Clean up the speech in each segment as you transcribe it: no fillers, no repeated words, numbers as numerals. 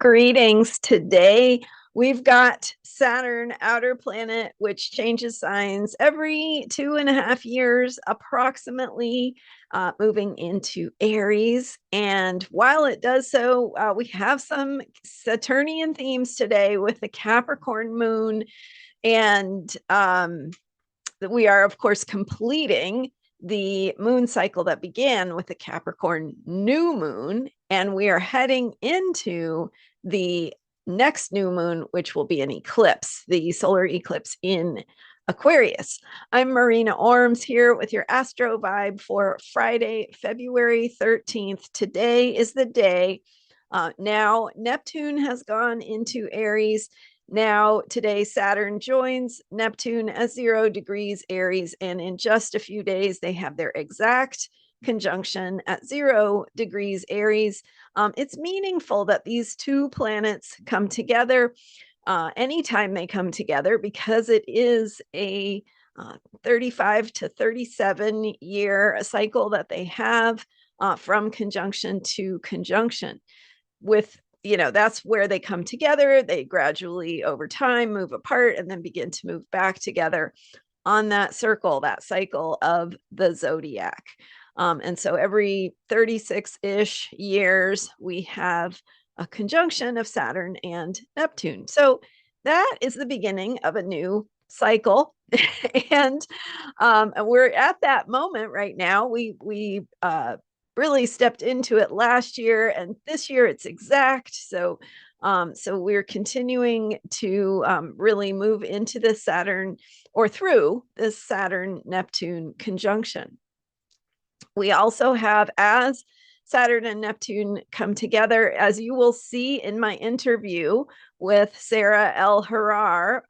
Greetings. Today we've got Saturn, outer planet, which changes signs every 2.5 years, approximately, moving into Aries. And while it does so, we have some Saturnian themes today with the Capricorn Moon. And we are, of course, completing the moon cycle that began with the Capricorn new moon, and we are heading into the next new moon, which will be an eclipse, the solar eclipse in Aquarius. I'm Marina Orms here with your Astro vibe for Friday, February 13th. Today is the day. Now, Neptune has gone into Aries. Now, today, Saturn joins Neptune at 0 degrees Aries, and in just a few days, they have their exact conjunction at 0 degrees Aries. It's meaningful that these two planets come together anytime they come together, because it is a 35 to 37 year cycle that they have from conjunction to conjunction. With that's where they come together. They gradually over time move apart and then begin to move back together on that cycle of the zodiac. And so every 36-ish years, we have a conjunction of Saturn and Neptune. So that is the beginning of a new cycle. And we're at that moment right now. We really stepped into it last year, and this year it's exact. So we're continuing to really move into this Saturn, or through this Saturn Neptune conjunction. We also have, as Saturn and Neptune come together, as you will see in my interview with Sarah El-Harar,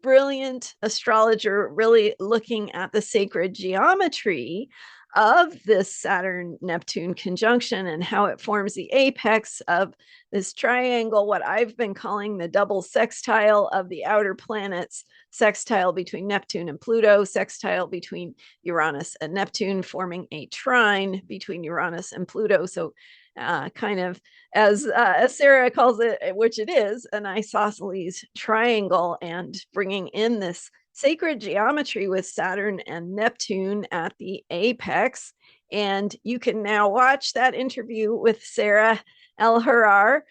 brilliant astrologer, really looking at the sacred geometry of this Saturn-Neptune conjunction and how it forms the apex of this triangle, what I've been calling the double sextile of the outer planets, sextile between Neptune and Pluto, sextile between Uranus and Neptune, forming a trine between Uranus and Pluto. So kind of, as Sarah calls it, which it is, an isosceles triangle, and bringing in this sacred geometry with Saturn and Neptune at the apex. And you can now watch that interview with Sarah El-Harar.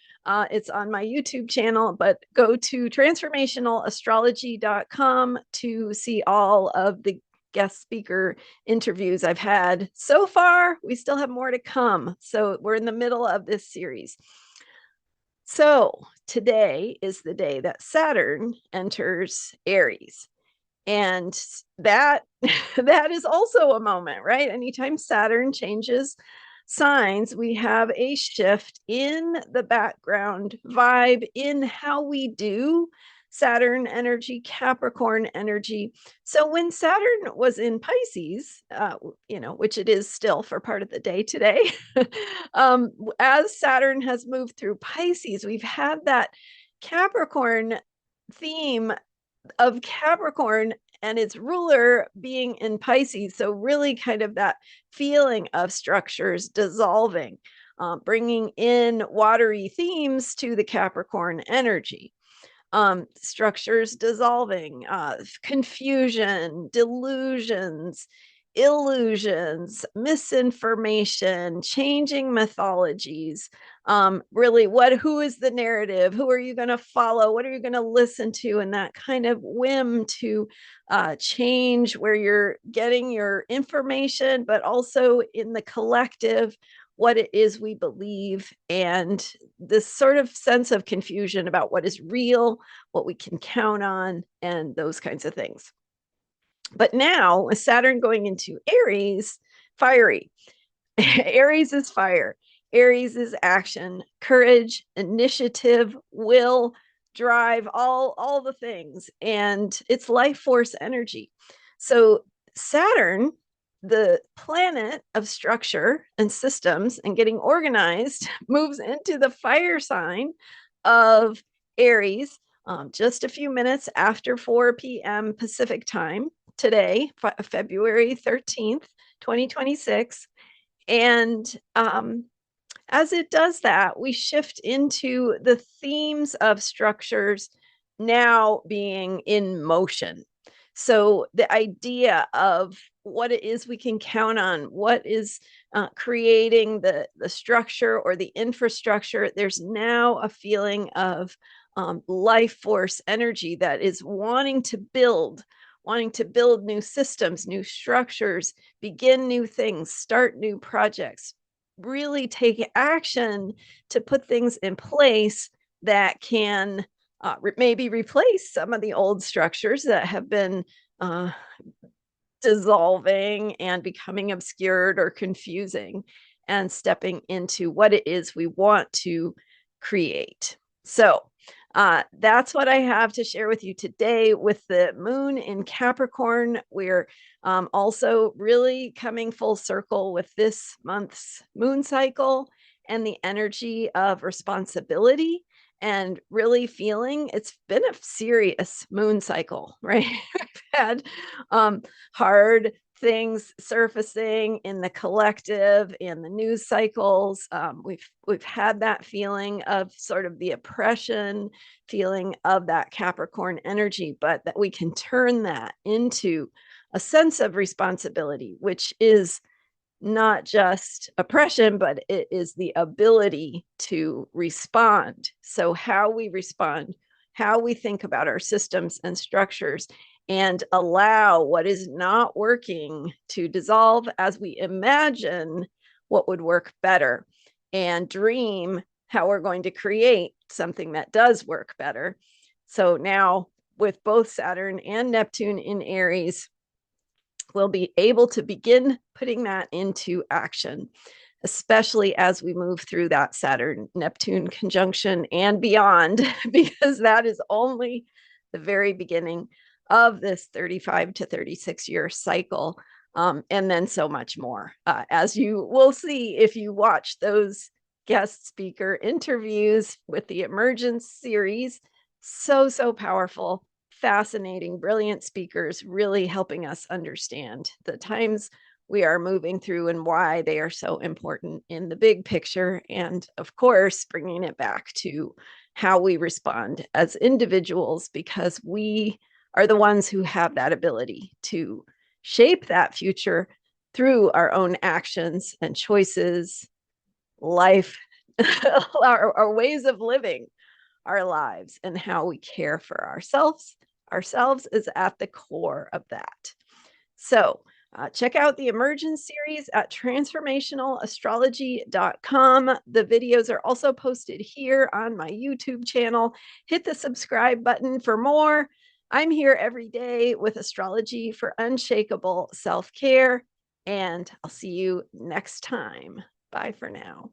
It's on my YouTube channel, but go to transformationalastrology.com to see all of the guest speaker interviews I've had so far. We still have more to come. So we're in the middle of this series. So today is the day that Saturn enters Aries. And that is also a moment, right? Anytime Saturn changes signs, we have a shift in the background vibe, in how we do Saturn energy, Capricorn energy. So when Saturn was in Pisces, which it is still for part of the day today, as Saturn has moved through Pisces, we've had that Capricorn theme of Capricorn and its ruler being in Pisces. So really kind of that feeling of structures dissolving, bringing in watery themes to the Capricorn energy. Structures dissolving, confusion, delusions, illusions, misinformation, changing mythologies. Really, who is the narrative? Who are you going to follow? What are you going to listen to? And that kind of whim to change where you're getting your information, but also in the collective, what it is we believe, and this sort of sense of confusion about what is real, what we can count on, and those kinds of things. But now, with Saturn going into Aries, fiery. Aries is fire. Aries is action, courage, initiative, will, drive, all the things. And it's life force energy. So Saturn, the planet of structure and systems and getting organized, moves into the fire sign of Aries just a few minutes after 4 p.m. Pacific time today, February 13th, 2026. And as it does that, we shift into the themes of structures now being in motion. So the idea of what it is we can count on, what is creating the structure or the infrastructure, there's now a feeling of life force energy that is wanting to build new systems, new structures, begin new things, start new projects, really take action to put things in place that can maybe replace some of the old structures that have been uh, dissolving and becoming obscured or confusing, and stepping into what it is we want to create. So, that's what I have to share with you today with the moon in Capricorn. We're also really coming full circle with this month's moon cycle and the energy of responsibility, and really feeling it's been a serious moon cycle, right? We've had hard things surfacing in the collective and the news cycles. We've had that feeling of sort of the oppression, feeling of that Capricorn energy, but that we can turn that into a sense of responsibility, which is not just oppression, but it is the ability to respond. So, how we respond, how we think about our systems and structures, and allow what is not working to dissolve as we imagine what would work better, and dream how we're going to create something that does work better. So, now with both Saturn and Neptune in Aries, we'll be able to begin putting that into action, especially as we move through that Saturn Neptune conjunction and beyond, because that is only the very beginning of this 35 to 36-year cycle. And then so much more, as you will see if you watch those guest speaker interviews with the Emergence series. So, so powerful, fascinating, brilliant speakers, really helping us understand the times we are moving through and why they are so important in the big picture. And of course, bringing it back to how we respond as individuals, because we are the ones who have that ability to shape that future through our own actions and choices, life, our ways of living our lives, and how we care for ourselves. Ourselves is at the core of that. So, check out the Emergence series at transformationalastrology.com. The videos are also posted here on my YouTube channel. Hit the subscribe button for more. I'm here every day with astrology for unshakable self care, and I'll see you next time. Bye for now.